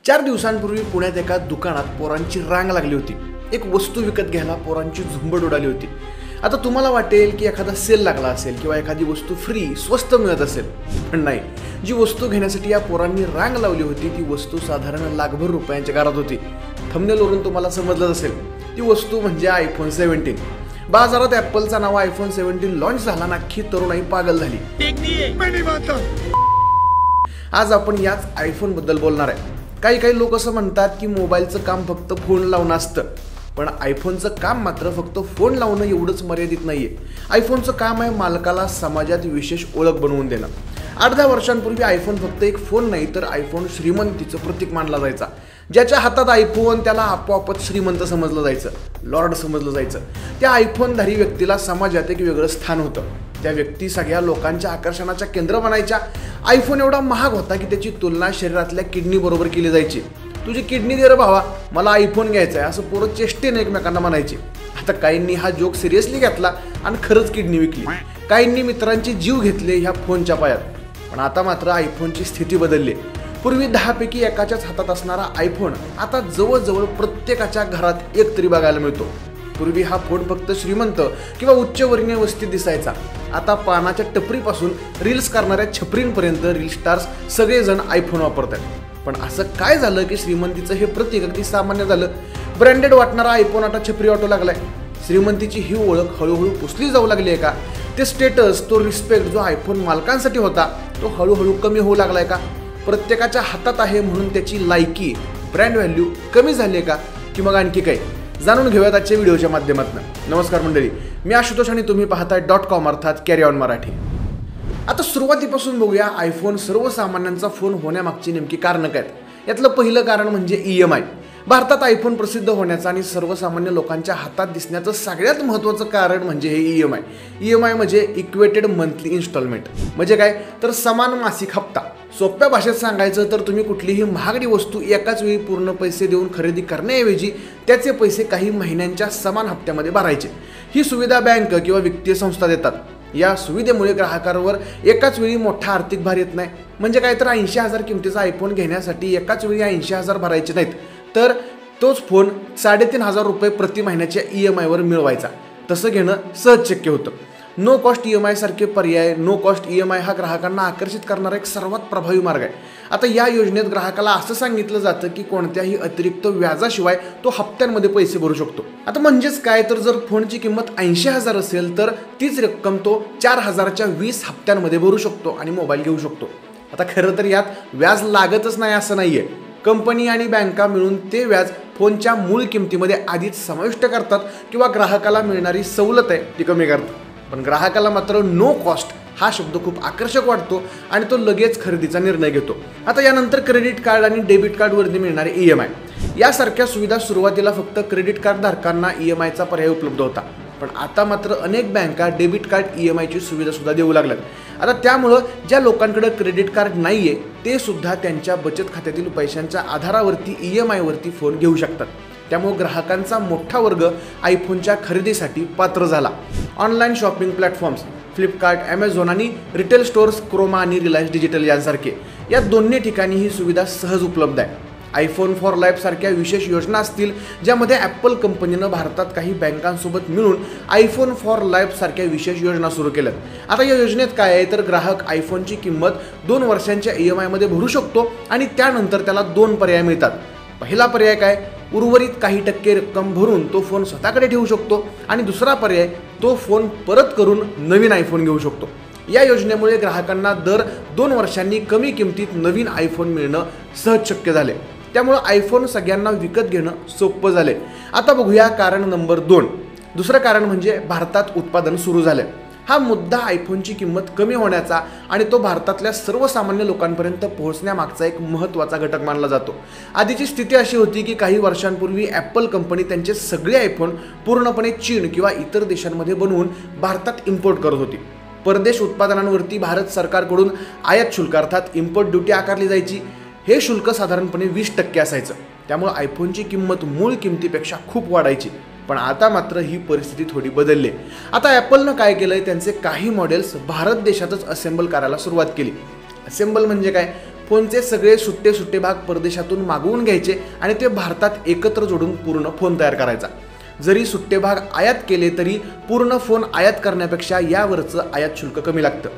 4 दिवसांपूर्वी पुण्यात एका दुकानात पोरांची रांग लागली होती। एक वस्तू विकत घ्यायला पोरांची झुंबड उडाली होती। आता तुम्हाला वाटेल की एखादा सेल लागला असेल किंवा एखादी वस्तू फ्री स्वस्त मिळत असेल, पण नाही। जी वस्तू घेण्यासाठी या पोरांनी रांग लावली होती ती वस्तू साधारण लाखभर रुपयांच्या घरात होती। थंबनेलवरून तुम्हाला समजलं असेल ती वस्तू म्हणजे आयफोन 17। बाजारात ॲपलचा नाव आयफोन 17 लॉन्च झाला ना की तरुणाई पागल झाली। आज आपण याच आयफोन बद्दल बोलणार आहे। काही लोक असं म्हणतात की मोबाईलचं काम फक्त फोन लावणं असतं, पण आयफोनचं काम मात्र फक्त फोन लावणं एवढंच मर्यादित नाहीये। आयफोनचं काम आहे मालकाला समाजात विशेष ओळख बनवून देणं। 8-10 वर्षांपूर्वी आयफोन फक्त एक फोन नाही तर आयफोन श्रीमंतीचं प्रतीक मानला जायचा। ज्याच्या हातात आयफोन त्याला आपोआपच श्रीमंत समजलं जायचं, लॉर्ड समजलं जायचं। त्या आयफोनधारी व्यक्तीला समाजात एक वेगळं स्थान होतं। त्या व्यक्ती सगळ्या लोकांच्या आकर्षणाच्या केंद्र बनायच्या। आयफोन एवढा महाग होता की त्याची तुलना शरीरातल्या किडनी बरोबर केली जायची। तुझी किडनी दे रे भावा, मला आयफोन घ्यायचा आहे असं पोरं चेष्टेने एकमेकांना म्हणायचे। आता काहींनी हा जोक सिरियसली घेतला आणि खरंच किडनी विकली। काहींनी मित्रांचे जीव घेतले ह्या फोनच्या पायात। पण आता मात्र आयफोनची स्थिती बदलली। पूर्वी 10 पैकी एकाच्याच हातात असणारा आयफोन आता जवळजवळ प्रत्येकाच्या घरात एक तरी बघायला मिळतो। पूर्वी हा फोन फक्त श्रीमंत किंवा उच्चवर्णीय वस्तीत दिसायचा। आता पानाच्या टपरीपासून रील्स करणाऱ्या छपरींपर्यंत रील स्टार्स सगळेजण आयफोन वापरतात। पण असं काय झालं की श्रीमंतीचं हे प्रतीक अगदी सामान्य झालं? ब्रँडेड वाटणारा आयफोन आता छपरी वाटू लागलाय। श्रीमंतीची ही ओळख हळूहळू पुसली जाऊ लागली आहे का? ते स्टेटस, तो रिस्पेक्ट जो आयफोन मालकांसाठी होता तो हळूहळू कमी होऊ लागलाय का? प्रत्येकाच्या हातात आहे म्हणून त्याची लायकी, ब्रँड व्हॅल्यू कमी झाली आहे का? की मग आणखी काय? जाणून घेऊयात आजच्या व्हिडिओच्या माध्यमातून। नमस्कार मंडळी, मी आशुतोष आणि तुम्ही पाहताय .com अर्थात कॅरी ऑन मराठी। आता सुरुवातीपासून बघूया आयफोन सर्वसामान्यांचा फोन होण्यामागची नेमकी कारणं काय आहेत। यातलं पहिलं कारण म्हणजे EMI। भारतात आयफोन प्रसिद्ध होण्याचं आणि सर्वसामान्य लोकांच्या हातात दिसण्याचं सगळ्यात महत्त्वाचं कारण म्हणजे हे EMI। EMI म्हणजे इक्वेटेड मंथली इन्स्टॉलमेंट। म्हणजे काय तर समान मासिक हप्ता। सोप्या भाषेत सांगायचं तर तुम्ही कुठलीही महागडी वस्तू एकाच वेळी पूर्ण पैसे देऊन खरेदी करण्याऐवजी त्याचे पैसे काही महिन्यांच्या समान हप्त्यामध्ये भरायचे। ही सुविधा बँक किंवा वित्तीय संस्था देतात। या सुविधेमुळे ग्राहकांवर एकाच वेळी मोठा आर्थिक भार येत नाही। म्हणजे काय तर 80,000 किमतीचा आयफोन घेण्यासाठी एकाच वेळी 80,000 भरायचे नाहीत, तर तोच फोन 3,500 रुपये प्रति महिन्याच्या EMI वर मिळवायचा। तसं घेणं सहज शक्य होतं। नो कॉस्ट EMI सारखे पर्याय, नो कॉस्ट EMI हा ग्राहकांना आकर्षित करणारा एक सर्वात प्रभावी मार्ग आहे। आता या योजनेत ग्राहकाला असं सांगितलं जातं की कोणत्याही अतिरिक्त व्याजाशिवाय तो हप्त्यांमध्ये पैसे भरू शकतो। आता म्हणजेच काय तर जर फोनची किंमत 80,000 असेल तर तीच रक्कम तो 4,000च्या 20 हप्त्यांमध्ये भरू शकतो आणि मोबाईल घेऊ शकतो। आता खरं तर यात व्याज लागतच नाही असं नाहीये। कंपनी आणि बँका मिळून ते व्याज फोनच्या मूळ किमतीमध्ये आधीच समाविष्ट करतात किंवा ग्राहकाला मिळणारी सवलत आहे ती कमी करतात। पण ग्राहकाला मात्र नो कॉस्ट हा शब्द खूप आकर्षक वाटतो आणि तो लगेच खरेदीचा निर्णय घेतो। आता यानंतर क्रेडिट कार्ड आणि डेबिट कार्डवरती मिळणारे EMI यासारख्या सुविधा सुरुवातीला फक्त क्रेडिट कार्ड धारकांना EMIचा पर्याय उपलब्ध होता, पण आता मात्र अनेक बँका डेबिट कार्ड EMIची सुविधा सुद्धा देऊ लागल्यात। आता त्यामुळं ज्या लोकांकडे क्रेडिट कार्ड नाहीये ते सुद्धा त्यांच्या बचत खात्यातील पैशांच्या आधारावरती EMI वरती फोन घेऊ शकतात। त्यामुळे ग्राहकांचा मोठा वर्ग आयफोनच्या खरेदीसाठी पात्र झाला। Online shopping platforms Flipkart, Amazon आणि रिटेल स्टोअर्स क्रोमा आणि रिलायन्स डिजिटल यांसारखे या दोन्ही ठिकाणी ही सुविधा सहज उपलब्ध आहे। आयफोन फॉर लाईफ सारख्या विशेष योजना असतील ज्यामध्ये ॲपल कंपनीनं भारतात काही बँकांसोबत मिळून आयफोन फॉर लाईफ सारख्या विशेष योजना सुरू केल्यात। आता या योजनेत काय आहे तर ग्राहक आयफोनची किंमत 2 वर्षांच्या EMI मध्ये भरू शकतो आणि त्यानंतर त्याला 2 पर्याय मिळतात। पहिला पर्याय काय, उर्वरित काही टक्के रक्कम भरून तो फोन स्वतःकडे ठेवू शकतो आणि दुसरा पर्याय तो फोन परत करून नवीन आयफोन घेऊ शकतो। या योजनेमुळे ग्राहकांना दर 2 वर्षांनी कमी किमतीत नवीन आयफोन मिळणं सहज शक्य झाले। त्यामुळे आयफोन सगळ्यांना विकत घेणं सोपं झाले। आता बघूया कारण नंबर 2। दुसरं कारण म्हणजे भारतात उत्पादन सुरू झाले। हा मुद्दा आयफोनची किंमत कमी होण्याचा आणि तो भारतातल्या सर्वसामान्य लोकांपर्यंत पोहोचण्यामागचा एक महत्त्वाचा घटक मानला जातो। आधीची स्थिती अशी होती की काही वर्षांपूर्वी ॲपल कंपनी त्यांचे सगळे आयफोन पूर्णपणे चीन किंवा इतर देशांमध्ये बनवून भारतात इम्पोर्ट करत होती। परदेश उत्पादनांवरती भारत सरकारकडून आयात शुल्क अर्थात इम्पोर्ट ड्युटी आकारली जायची। हे शुल्क साधारणपणे 20% असायचं। त्यामुळे आयफोनची किंमत मूळ किमतीपेक्षा खूप वाढायची। पण आता मात्र ही परिस्थिती थोडी बदलली। आता ॲपलनं काय केलंय, त्यांचे काही मॉडेल्स भारत देशातच असेंबल करायला सुरुवात केली। असेंबल म्हणजे काय, फोनचे सगळे सुट्टे भाग परदेशातून मागवून घ्यायचे आणि ते भारतात एकत्र जोडून पूर्ण फोन तयार करायचा। जरी सुट्टे भाग आयात केले तरी पूर्ण फोन आयात करण्यापेक्षा यावरचं आयात शुल्क कमी लागतं,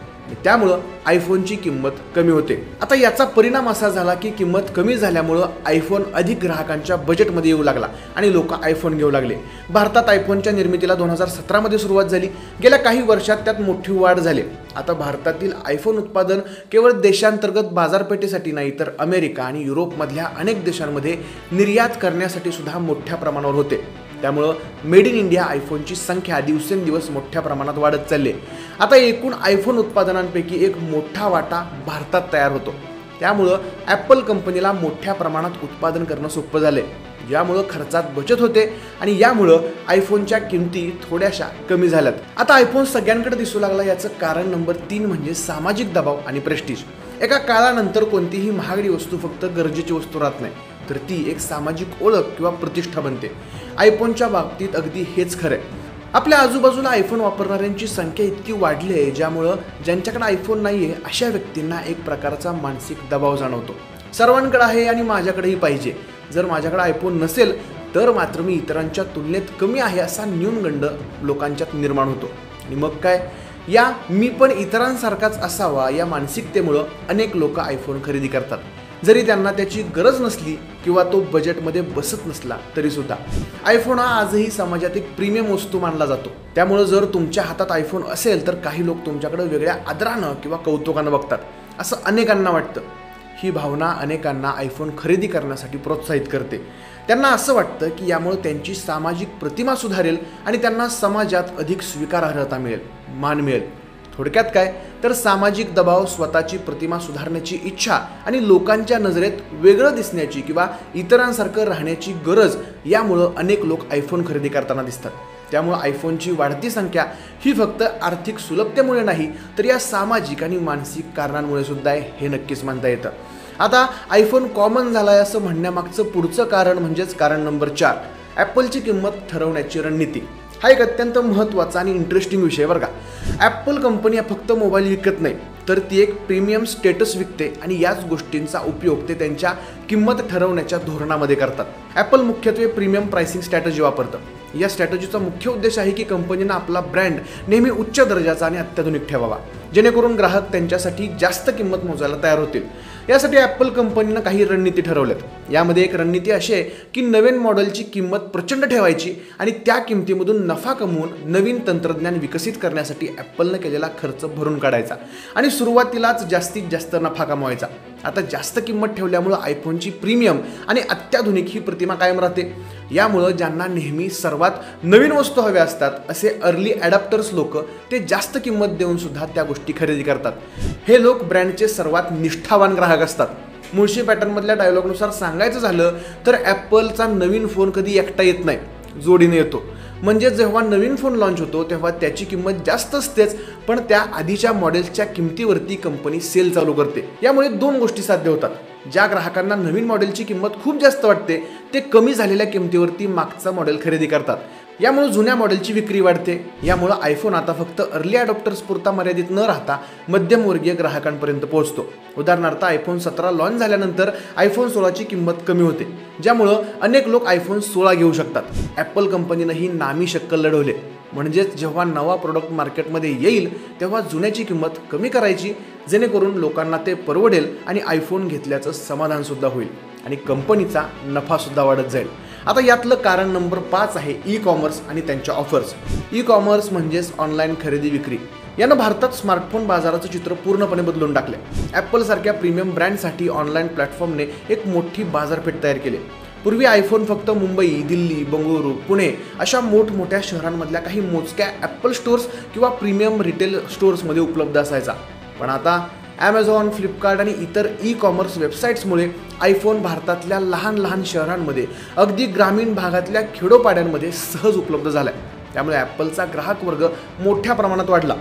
त्यामुळं आयफोनची किंमत कमी होते। आता याचा परिणाम असा झाला की किंमत कमी झाल्यामुळं आयफोन अधिक ग्राहकांच्या बजेटमध्ये येऊ लागला आणि लोक आयफोन घेऊ लागले। भारतात आयफोनच्या निर्मितीला 2017 मध्ये सुरुवात झाली। गेल्या काही वर्षात त्यात मोठी वाढ झाली। आता भारतातील आयफोन उत्पादन केवळ देशांतर्गत बाजारपेठेसाठी नाही तर अमेरिका आणि युरोपमधल्या अनेक देशांमध्ये निर्यात करण्यासाठी सुद्धा मोठ्या प्रमाणावर होते। त्यामुळं मेड इन इंडिया आयफोनची संख्या दिवसेंदिवस मोठ्या प्रमाणात वाढत चालली। आता एकूण आयफोन उत्पादनांपैकी एक मोठा वाटा भारतात तयार होतो। त्यामुळं ॲपल कंपनीला मोठ्या प्रमाणात उत्पादन करणं सोपं झाले, ज्यामुळं खर्चात बचत होते आणि यामुळं आयफोनच्या किमती थोड्याशा कमी झाल्यात। आता आयफोन सगळ्यांकडे दिसू लागला याचं कारण नंबर 3 म्हणजे सामाजिक दबाव आणि प्रेस्टिज। एका काळानंतर कोणतीही महागडी वस्तू फक्त गरजेची वस्तू राहत नाही, तर ती एक सामाजिक ओळख किंवा प्रतिष्ठा बनते। आयफोनच्या बाबतीत अगदी हेच खरं आहे। आपल्या आजूबाजूला आयफोन वापरणाऱ्यांची संख्या इतकी वाढली आहे, ज्यामुळं ज्यांच्याकडे आयफोन नाही आहे अशा व्यक्तींना एक प्रकारचा मानसिक दबाव जाणवतो। सर्वांकडे आहे आणि माझ्याकडेही पाहिजे। जर माझ्याकडे आयफोन नसेल तर मात्र मी इतरांच्या तुलनेत कमी आहे असा न्यूनगंड लोकांच्यात निर्माण होतो। आणि मग काय, या मी पण इतरांसारखाच असावा या मानसिकतेमुळं अनेक लोक आयफोन खरेदी करतात, जरी त्यांना त्याची गरज नसली किंवा तो बजेटमध्ये बसत नसला तरी सुद्धा। आयफोन हा आजही समाजात एक प्रीमियम वस्तू मानला जातो। त्यामुळे जर तुमच्या हातात आयफोन असेल तर काही लोक तुमच्याकडे वेगळ्या आदरानं किंवा कौतुकानं बघतात, असं अनेकांना वाटतं। ही भावना अनेकांना आयफोन खरेदी करण्यासाठी प्रोत्साहित करते। त्यांना असं वाटतं की यामुळे त्यांची सामाजिक प्रतिमा सुधारेल आणि त्यांना समाजात अधिक स्वीकारार्हता मिळेल, मान मिळेल। थोडक्यात काय तर सामाजिक दबाव, स्वतःची प्रतिमा सुधारण्याची इच्छा आणि लोकांच्या नजरेत वेगळं दिसण्याची किंवा इतरांसारखं राहण्याची गरज, यामुळं अनेक लोक आयफोन खरेदी करताना दिसतात। त्यामुळे आयफोनची वाढती संख्या ही फक्त आर्थिक सुलभतेमुळे नाही तर या सामाजिक आणि मानसिक कारणांमुळे सुद्धा आहे, हे नक्कीच मानता येतं। आता आयफोन कॉमन झालाय असं म्हणण्यामागचं पुढचं कारण म्हणजेच कारण नंबर 4, ॲपलची किंमत ठरवण्याची रणनीती। हा एक अत्यंत महत्त्वाचा आणि इंटरेस्टिंग विषय बरं का। ॲपल कंपनी फक्त मोबाईल विकत नाही तर ती एक प्रीमियम स्टेटस विकते आणि याच गोष्टींचा उपयोग ते त्यांच्या किंमत ठरवण्याच्या धोरणामध्ये करतात। ॲपल मुख्यत्वे प्रीमियम प्राइसिंग स्ट्रॅटेजी वापरतं। या स्ट्रॅटेजीचा मुख्य उद्देश आहे की कंपनीनं आपला ब्रँड नेहमी उच्च दर्जाचा आणि अत्याधुनिक ठेवावा, जेणेकरून ग्राहक त्यांच्यासाठी जास्त किंमत मोजायला तयार होतील। यासाठी ॲपल कंपनीनं काही रणनीती ठरवल्यात। यामध्ये एक रणनीती अशी आहे की नवीन मॉडेलची किंमत प्रचंड ठेवायची आणि त्या किमतीमधून नफा कमवून नवीन तंत्रज्ञान विकसित करण्यासाठी ॲपलनं केलेला खर्च भरून काढायचा आणि सुरुवातीलाच जास्तीत जास्त नफा कमवायचा। आता जास्त किंमत ठेवल्यामुळं आयफोनची प्रीमियम आणि अत्याधुनिक ही प्रतिमा कायम राहते। यामुळं ज्यांना नेहमी सर्वात नवीन वस्तू हव्या असतात असे अर्ली ॲडॅप्टर्स लोक ते जास्त किंमत देऊन सुद्धा त्या गोष्टी खरेदी करतात। हे लोक ब्रँडचे सर्वात निष्ठावान ग्राहक असतात। मुळशी पॅटर्नमधल्या डायलॉगनुसार सांगायचं झालं तर ॲपलचा नवीन फोन कधी एकटा येत नाही, जोडीने येतो। म्हणजे जेव्हा नवीन फोन लॉन्च होतो तेव्हा त्याची किंमत जास्त असतेच, पण त्या आधीच्या मॉडेल्सच्या किमतीवरती कंपनी सेल चालू करते। यामुळे दोन गोष्टी साध्य होतात। ज्या ग्राहकांना नवीन मॉडेलची किंमत खूप जास्त वाटते ते कमी झालेल्या किमतीवरती मागचा मॉडेल खरेदी करतात। यामुळे जुन्या मॉडेलची विक्री वाढते। यामुळे आयफोन आता फक्त अर्ली ॲडॉप्टर्स पुरता मर्यादित न राहता मध्यमवर्गीय ग्राहकांपर्यंत पोहोचतो। उदाहरणार्थ आयफोन 17 लॉन्च झाल्यानंतर आयफोन 16ची किंमत कमी होते, ज्यामुळं अनेक लोक आयफोन 16 घेऊ शकतात। ॲपल कंपनीनं ही नामी शक्कल लढवले, म्हणजेच जेव्हा नवा प्रोडक्ट मार्केटमध्ये येईल तेव्हा जुन्याची किंमत कमी करायची, जेणेकरून लोकांना ते परवडेल आणि आयफोन घेतल्याचं समाधानसुद्धा होईल आणि कंपनीचा नफासुद्धा वाढत जाईल। आता यातलं कारण नंबर 5 आहे ई कॉमर्स आणि त्यांच्या ऑफर्स। ई कॉमर्स म्हणजेच ऑनलाईन खरेदी विक्री। यानं भारतात स्मार्टफोन बाजाराचं चित्र पूर्णपणे बदलून टाकले। ॲपलसारख्या प्रीमियम ब्रँडसाठी ऑनलाईन प्लॅटफॉर्मने एक मोठी बाजारपेठ तयार केली। पूर्वी आयफोन फक्त मुंबई, दिल्ली, बंगळुरू, पुणे अशा मोठमोठ्या शहरांमधल्या काही मोजक्या ॲपल स्टोअर्स किंवा प्रीमियम रिटेल स्टोअर्समध्ये उपलब्ध असायचा, पण आता ॲमेझॉन, फ्लिपकार्ट आणि इतर ई कॉमर्स वेबसाईट्समुळे आयफोन भारतातल्या लहान लहान शहरांमध्ये, अगदी ग्रामीण भागातल्या खेडोपाड्यांमध्ये सहज उपलब्ध झाला आहे। त्यामुळे ॲपलचा ग्राहक वर्ग मोठ्या प्रमाणात वाढला।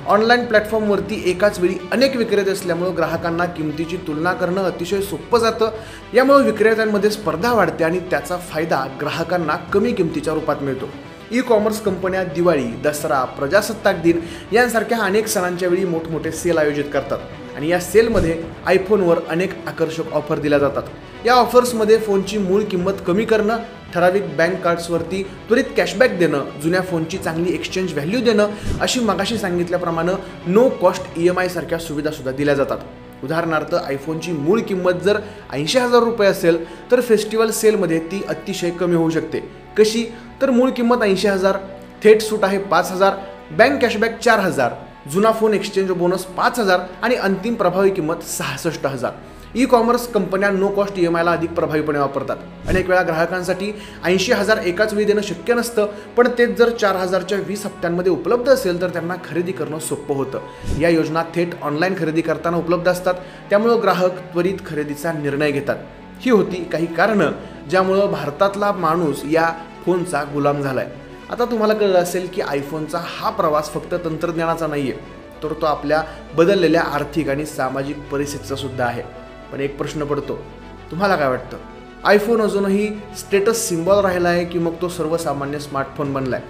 ऑनलाईन प्लॅटफॉर्मवरती एकाच वेळी अनेक विक्रेते असल्यामुळे ग्राहकांना किमतीची तुलना करणं अतिशय सोपं जातं। यामुळे विक्रेत्यांमध्ये स्पर्धा वाढते आणि त्याचा फायदा ग्राहकांना कमी किमतीच्या रूपात मिळतो। ई कॉमर्स कंपन्या दिवाळी, दसरा, प्रजासत्ताक दिन यांसारख्या अनेक सणांच्या वेळी मोठमोठे सेल आयोजित करतात आणि या सेलमध्ये आयफोनवर अनेक आकर्षक ऑफर दिल्या जातात। या ऑफर्समध्ये फोनची मूळ किंमत कमी करणं, ठराविक बँक कार्ड्सवरती त्वरित कॅशबॅक देणं, जुन्या फोनची चांगली एक्सचेंज व्हॅल्यू देणं, अशी मगाशी सांगितल्याप्रमाणे नो कॉस्ट EMI सारख्या सुविधासुद्धा दिल्या जातात। उदाहरणार्थ आयफोनची मूळ किंमत जर 80,000 रुपये असेल तर फेस्टिवल सेलमध्ये ती अतिशय कमी होऊ शकते। कशी तर मूळ किंमत 80,000, थेट सूट आहे 5,000, बँक कॅशबॅक 4,000, जुना फोन एक्सचेंज बोनस 5,000 आणि अंतिम प्रभावी किंमत 66,000। ई-कॉमर्स कंपन्या नो कॉस्ट EMIला अधिक प्रभावीपणे वापरतात। अनेक वेळा ग्राहकांसाठी 80,000 एकाच वेळी देणं शक्य नसतं, पण तेच जर 4,000च्या 20 हप्त्यांमध्ये उपलब्ध असेल तर त्यांना खरेदी करणं सोपं होतं। या योजना थेट ऑनलाईन खरेदी करताना उपलब्ध असतात, त्यामुळं ग्राहक त्वरित खरेदीचा निर्णय घेतात। ही होती काही कारणं ज्यामुळं भारतातला माणूस या फोनचा गुलाम झालाय। आता तुम्हाला कळलं असेल की आयफोनचा हा प्रवास फक्त तंत्रज्ञानाचा नाहीये, तर तो आपल्या बदललेल्या आर्थिक आणि सामाजिक परिस्थितीचा सुद्धा आहे। पण एक प्रश्न पडतो, तुम्हाला काय वाटतं? आयफोन अजूनही स्टेटस सिम्बॉल राहिला आहे की मग तो सर्वसामान्य स्मार्टफोन बनलाय?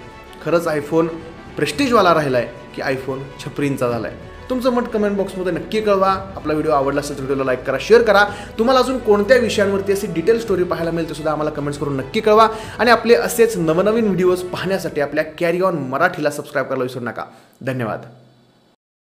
खरंच आयफोन प्रेस्टिजवाला राहिलाय की आयफोन छपरींचा झालाय? तुमचं मत कमेंट बॉक्समध्ये नक्की कळवा। आपला व्हिडिओ आवडला असेल तर व्हिडिओला लाईक करा, शेअर करा। तुम्हाला अजून कोणत्या विषयांवरती अशी डिटेल स्टोरी पाहायला मिळेल ते सुद्धा आम्हाला कमेंट्स करून नक्की कळवा। आणि आपले असेच नवनवीन व्हिडिओज पाहण्यासाठी आपल्या कॅरी ऑन मराठीला सबस्क्राईब करायला विसरू नका। धन्यवाद।